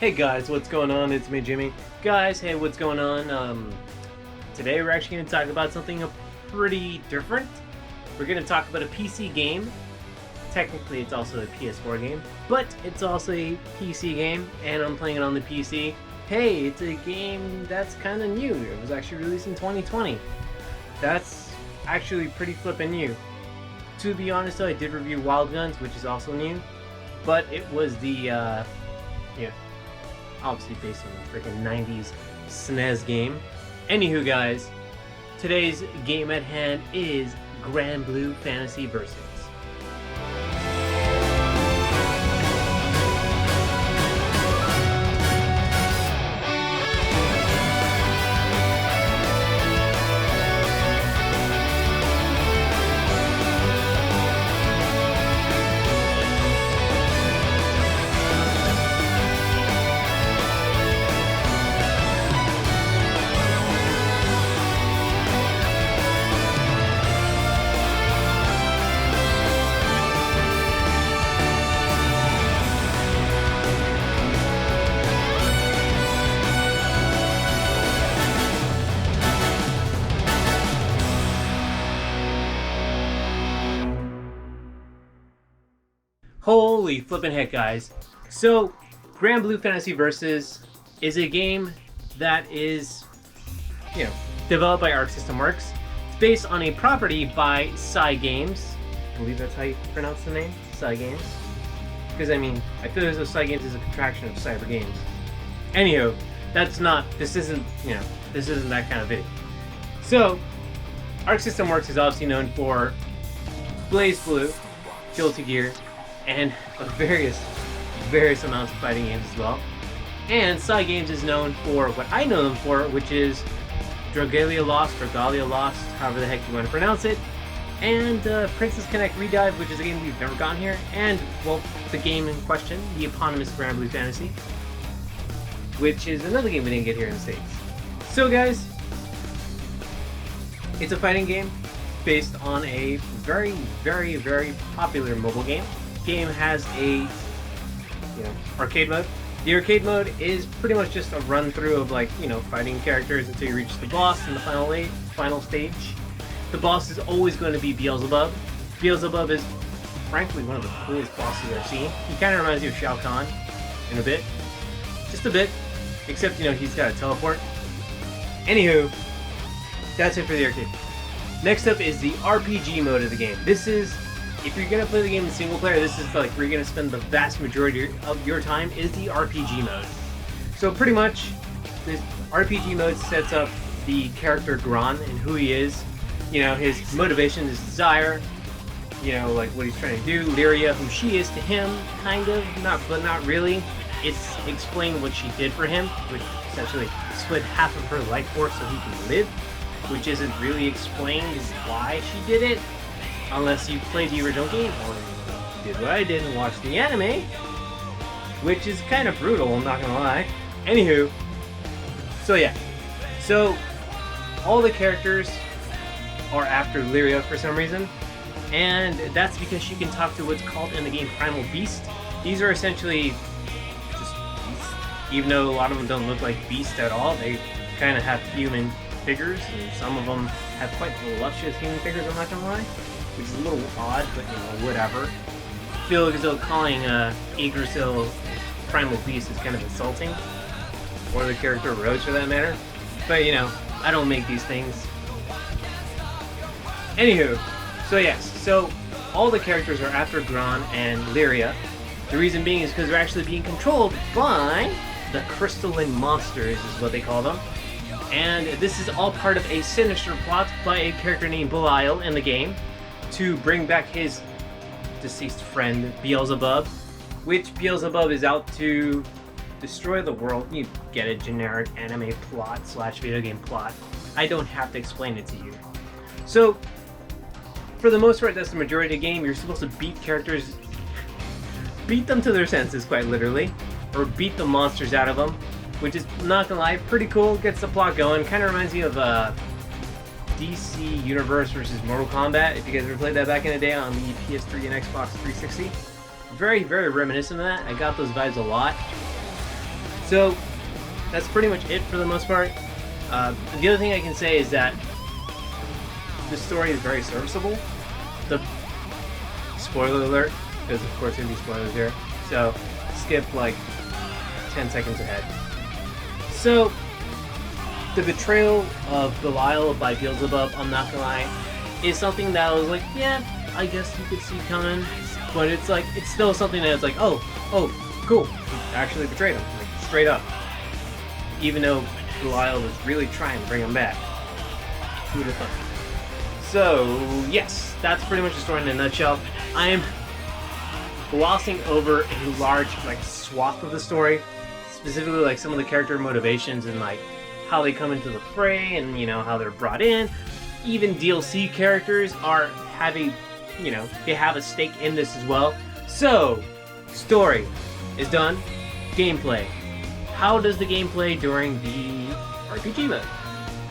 Hey guys, what's going on? It's me, Jimmy. Guys, hey, what's going on? Today we're actually going to talk about something pretty different. We're going to talk about a PC game. Technically, it's also a PS4 game, but it's also a PC game, and I'm playing it on the PC. Hey, it's a game that's kind of new. It was actually released in 2020. That's actually pretty flippin' new. To be honest, though, I did review Wild Guns, which is also new, but it was the, obviously based on the freaking 90s SNES game. Anywho, guys, today's game at hand is GranBlue Fantasy Versus. Holy flippin' heck, guys. So, GranBlue Fantasy Versus is a game that is, developed by ArcSystem Works. It's based on a property by Cygames. I believe that's how you pronounce the name, Cygames. Because, I feel as though Cygames is a contraction of Cyber Games. Anywho, this isn't that kind of video. So, ArcSystem Works is obviously known for BlazBlue, Guilty Gear, and various amounts of fighting games as well. And Cygames is known for what I know them for, which is Dragalia Lost, or Galia Lost, however the heck you want to pronounce it, and Princess Connect Redive, which is a game we've never gotten here, and, well, the game in question, the eponymous GranBlue Fantasy, which is another game we didn't get here in the States. So, guys, it's a fighting game based on a very, very, very popular mobile game. Game has a arcade mode. The arcade mode is pretty much just a run through of fighting characters until you reach the boss in the final stage. The boss is always going to be Beelzebub. Beelzebub is frankly one of the coolest bosses I've seen. He kind of reminds you of Shao Kahn in a bit. Just a bit. Except he's got a teleport. Anywho, that's it for the arcade. Next up is the RPG mode of the game. This is, if you're going to play the game in single player, this is where you're going to spend the vast majority of your time, is the RPG mode. So pretty much, this RPG mode sets up the character Gran and who he is, his motivation, his desire, what he's trying to do, Lyria, who she is to him, kind of, but not really. It's explained what she did for him, which essentially split half of her life force so he can live, which isn't really explained why she did it, unless you played the original game, or did what I did and watched the anime, which is kind of brutal, I'm not gonna lie. Anywho, so all the characters are after Lyria for some reason, and that's because she can talk to what's called in the game Primal Beast. These are essentially just beasts, even though a lot of them don't look like beasts at all. They kind of have human figures, and some of them have quite voluptuous human figures, I'm not gonna lie, which is a little odd, but whatever. I feel as though calling Yggdrasil Primal Beast is kind of insulting, or the character Rose for that matter, but I don't make these things. Anywho, so all the characters are after Gran and Lyria. The reason being is because they're actually being controlled by the crystalline monsters, is what they call them. And this is all part of a sinister plot by a character named Belial in the game to bring back his deceased friend Beelzebub, which Beelzebub is out to destroy the world. You get a generic anime plot / video game plot. I don't have to explain it to you. So, for the most part, that's the majority of the game. You're supposed to beat characters, beat them to their senses, quite literally, or beat the monsters out of them, which is, not gonna lie, pretty cool. Gets the plot going. Kind of reminds me of DC Universe versus Mortal Kombat, if you guys ever played that back in the day on the PS3 and Xbox 360. Very, very reminiscent of that. I got those vibes a lot. So that's pretty much it for the most part. The other thing I can say is that the story is very serviceable. The spoiler alert, because of course there'll be spoilers here. So skip like 10 seconds ahead. So the betrayal of Belial by Beelzebub, I'm not gonna lie, is something that I was like, yeah, I guess you could see coming. But it's like, it's still something that's like, oh, cool. He actually betrayed him, like straight up. Even though Belial was really trying to bring him back. Who'd have thought? So, yes, that's pretty much the story in a nutshell. I am glossing over a large, like, swath of the story. Specifically, like, some of the character motivations and, like, how they come into the fray and, you know, how they're brought in. Even DLC characters have a stake in this as well. So, story is done. Gameplay. How does the game play during the RPG mode?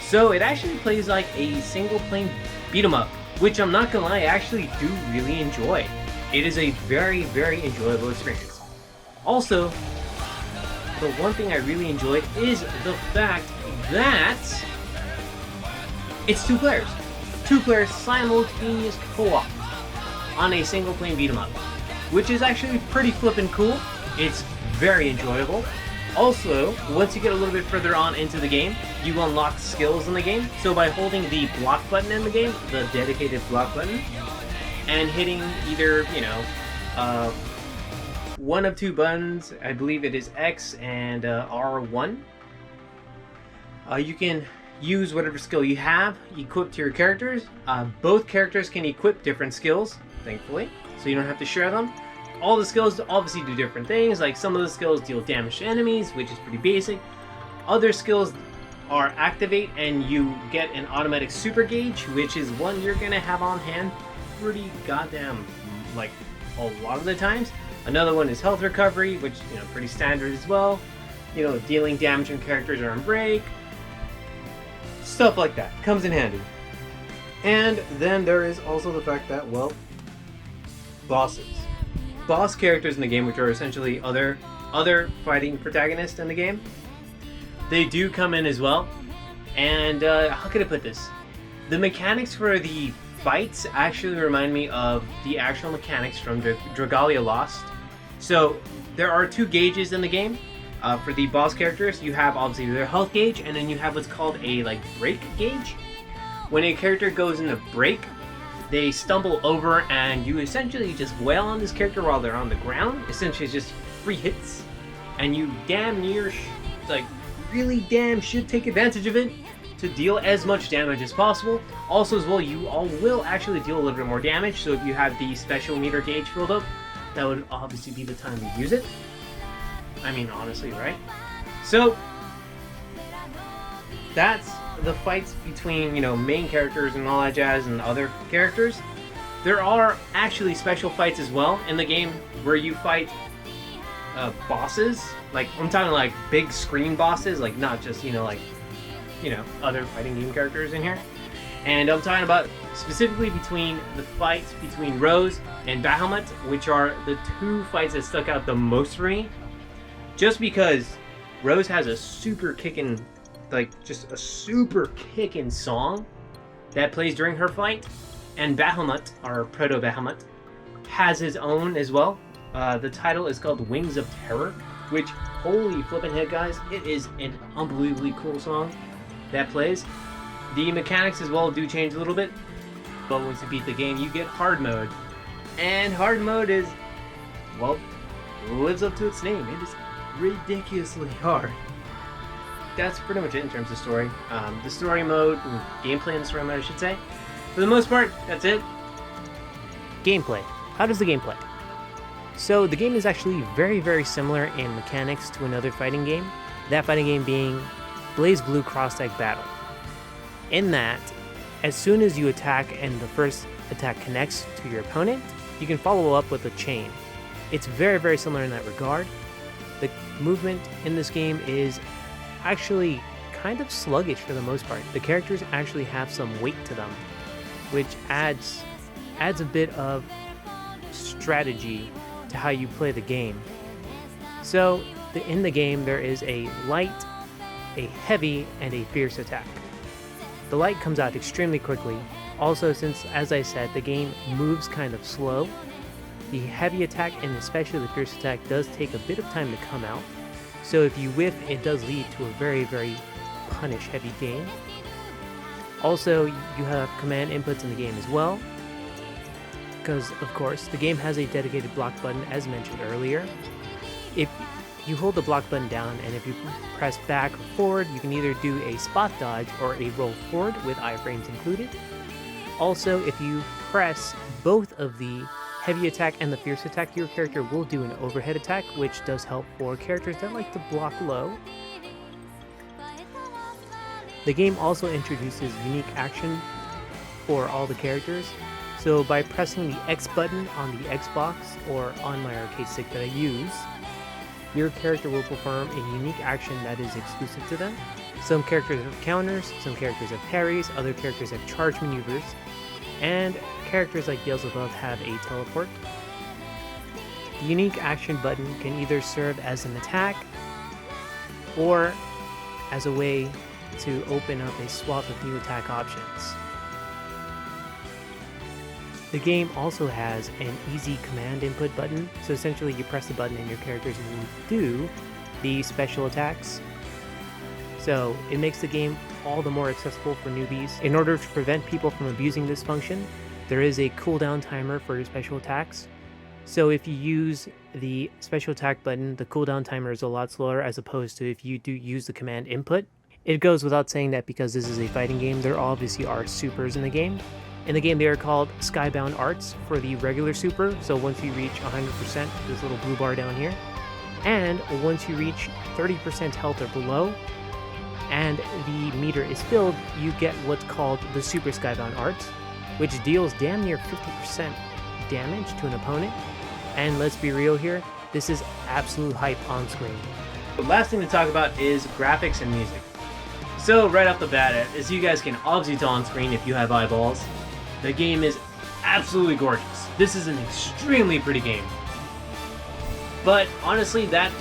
So it actually plays like a single-player beat-em-up, which I'm not gonna lie, I actually do really enjoy. It is a very, very enjoyable experience. Also, the one thing I really enjoyed is the fact that it's 2 players. 2 players simultaneous co-op on a single-player beat-em-up, which is actually pretty flippin' cool. It's very enjoyable. Also, once you get a little bit further on into the game, you unlock skills in the game. So by holding the block button in the game, the dedicated block button, and hitting either, one of 2 buttons, I believe it is X and R1, you can use whatever skill you have equipped to your characters. Both characters can equip different skills, thankfully, so you don't have to share them. All the skills obviously do different things, like some of the skills deal damage to enemies, which is pretty basic. Other skills are activate and you get an automatic super gauge, which is one you're gonna have on hand pretty goddamn, like, a lot of the times. Another one is health recovery, which, pretty standard as well. Dealing damage when characters are on break. Stuff like that comes in handy. And then there is also the fact that, well, bosses. Boss characters in the game, which are essentially other fighting protagonists in the game, they do come in as well. And how can I put this? The mechanics for the fights actually remind me of the actual mechanics from Dragalia Lost. So there are 2 gauges in the game. For the boss characters, you have obviously their health gauge, and then you have what's called a break gauge. When a character goes into break, they stumble over and you essentially just wail on this character while they're on the ground. Essentially it's just free hits, and you damn near really damn should take advantage of it to deal as much damage as possible. Also as well, you all will actually deal a little bit more damage, so if you have the special meter gauge filled up, that would obviously be the time to use it. I mean, honestly, right? So that's the fights between, main characters and all that jazz and other characters. There are actually special fights as well in the game where you fight bosses. Like, I'm talking like big screen bosses, like not just, other fighting game characters in here. And I'm talking about specifically between the fights between Rose and Bahamut, which are the 2 fights that stuck out the most for me. Just because Rose has a super kickin', song that plays during her fight, and Bahamut, or Proto Bahamut, has his own as well. The title is called Wings of Terror, which, holy flippin' heck, guys, it is an unbelievably cool song that plays. The mechanics as well do change a little bit, but once you beat the game, you get hard mode, and hard mode is, well, lives up to its name. It is ridiculously hard. That's pretty much it in terms of story. The story mode, gameplay in the story mode, I should say. For the most part, that's it. Gameplay. How does the game play? So the game is actually very, very similar in mechanics to another fighting game. That fighting game being BlazBlue Cross-Tag Battle. In that, as soon as you attack and the first attack connects to your opponent, you can follow up with a chain. It's very, very similar in that regard. The movement in this game is actually kind of sluggish for the most part. The characters actually have some weight to them, which adds a bit of strategy to how you play the game. So In the game, there is a light, a heavy, and a fierce attack. The light comes out extremely quickly. Also, since, as I said, the game moves kind of slow, the heavy attack and especially the fierce attack does take a bit of time to come out. So if you whiff, it does lead to a very, very punish heavy game. Also, you have command inputs in the game as well, because of course the game has a dedicated block button as mentioned earlier. If you hold the block button down and if you press back or forward, you can either do a spot dodge or a roll forward with iframes included. Also, if you press both of the heavy attack and the fierce attack, your character will do an overhead attack, which does help for characters that like to block low. The game also introduces unique action for all the characters. So by pressing the X button on the Xbox or on my arcade stick that I use, your character will perform a unique action that is exclusive to them. Some characters have counters, some characters have parries, other characters have charge maneuvers, and characters like Beelzebub have a teleport. The unique action button can either serve as an attack or as a way to open up a swath of new attack options. The game also has an easy command input button, so essentially you press the button and your characters will do the special attacks. So it makes the game all the more accessible for newbies. In order to prevent people from abusing this function, there is a cooldown timer for your special attacks. So if you use the special attack button, the cooldown timer is a lot slower as opposed to if you do use the command input. It goes without saying that because this is a fighting game, there obviously are supers in the game. In the game, they are called Skybound Arts for the regular super, so once you reach 100%, this little blue bar down here, and once you reach 30% health or below, and the meter is filled, you get what's called the Super Skybound Arts, which deals damn near 50% damage to an opponent, and let's be real here, this is absolute hype on screen. The last thing to talk about is graphics and music. So right off the bat, as you guys can obviously tell on screen if you have eyeballs, the game is absolutely gorgeous. This is an extremely pretty game. But honestly, that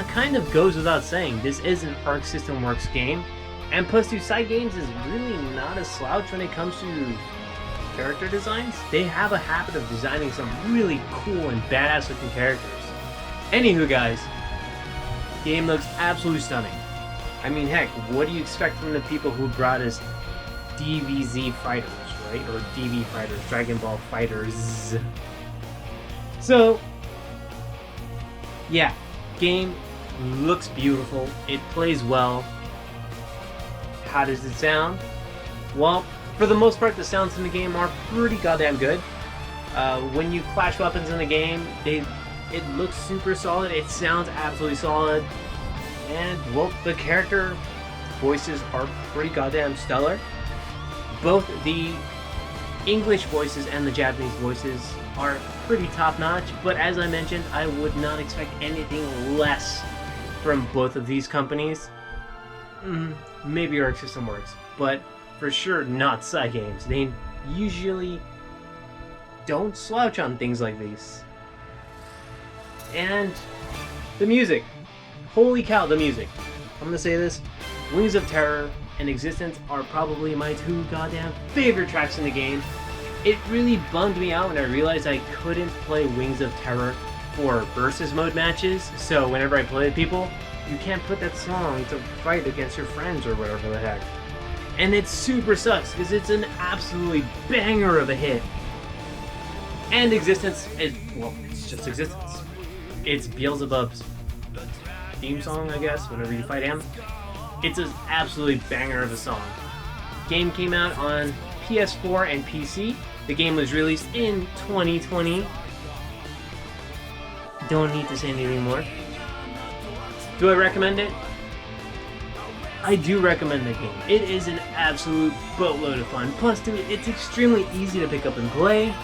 kind of goes without saying. This is an ArcSystem Works game, and plus Cygames is really not a slouch when it comes to character designs. They have a habit of designing some really cool and badass looking characters. Anywho guys, game looks absolutely stunning. I mean heck, what do you expect from the people who brought us DBZ Fighters, right? Or DB Fighters, Dragon Ball Fighters. So, yeah, game looks beautiful, it plays well. How does it sound? Well, for the most part, the sounds in the game are pretty goddamn good. When you clash weapons in the game, it looks super solid, it sounds absolutely solid. And, well, the character voices are pretty goddamn stellar. Both the English voices and the Japanese voices are pretty top-notch, but as I mentioned, I would not expect anything less from both of these companies. Maybe ArcSystem Works, but for sure not Cygames. They usually don't slouch on things like these. And the music. Holy cow, the music. I'm gonna say this, Wings of Terror and Existence are probably my two goddamn favorite tracks in the game. It really bummed me out when I realized I couldn't play Wings of Terror for versus mode matches, so whenever I play with people, you can't put that song to fight against your friends or whatever the heck. And it super sucks, because it's an absolutely banger of a hit. And Existence is, well, it's just Existence. It's Beelzebub's theme song, I guess, whenever you fight him. It's an absolutely banger of a song. Game came out on PS4 and PC. The game was released in 2020. Don't need to say anything more. Do I recommend it? I do recommend the game. It is an absolute boatload of fun. Plus, dude, it's extremely easy to pick up and play.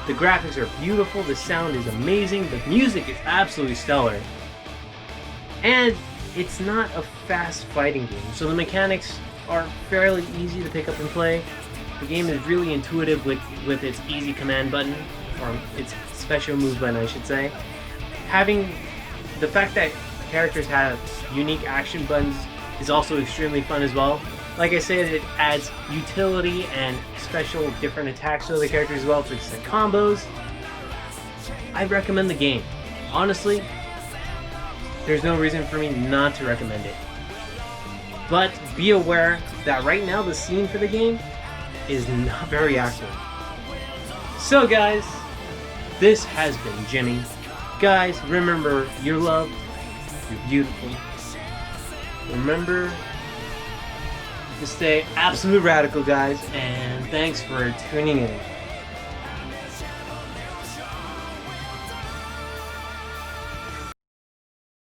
The graphics are beautiful, the sound is amazing, the music is absolutely stellar. And it's not a fast fighting game, so the mechanics are fairly easy to pick up and play. The game is really intuitive with its easy command button, or its special move button I should say. Having the fact that characters have unique action buttons is also extremely fun as well. Like I said, it adds utility and special different attacks to the characters as well for some combos. I recommend the game. Honestly, there's no reason for me not to recommend it. But be aware that right now the scene for the game is not very active. So guys, this has been Jimmy. Guys, remember, you're loved, you're beautiful. Remember to stay absolute radical, guys, and thanks for tuning in.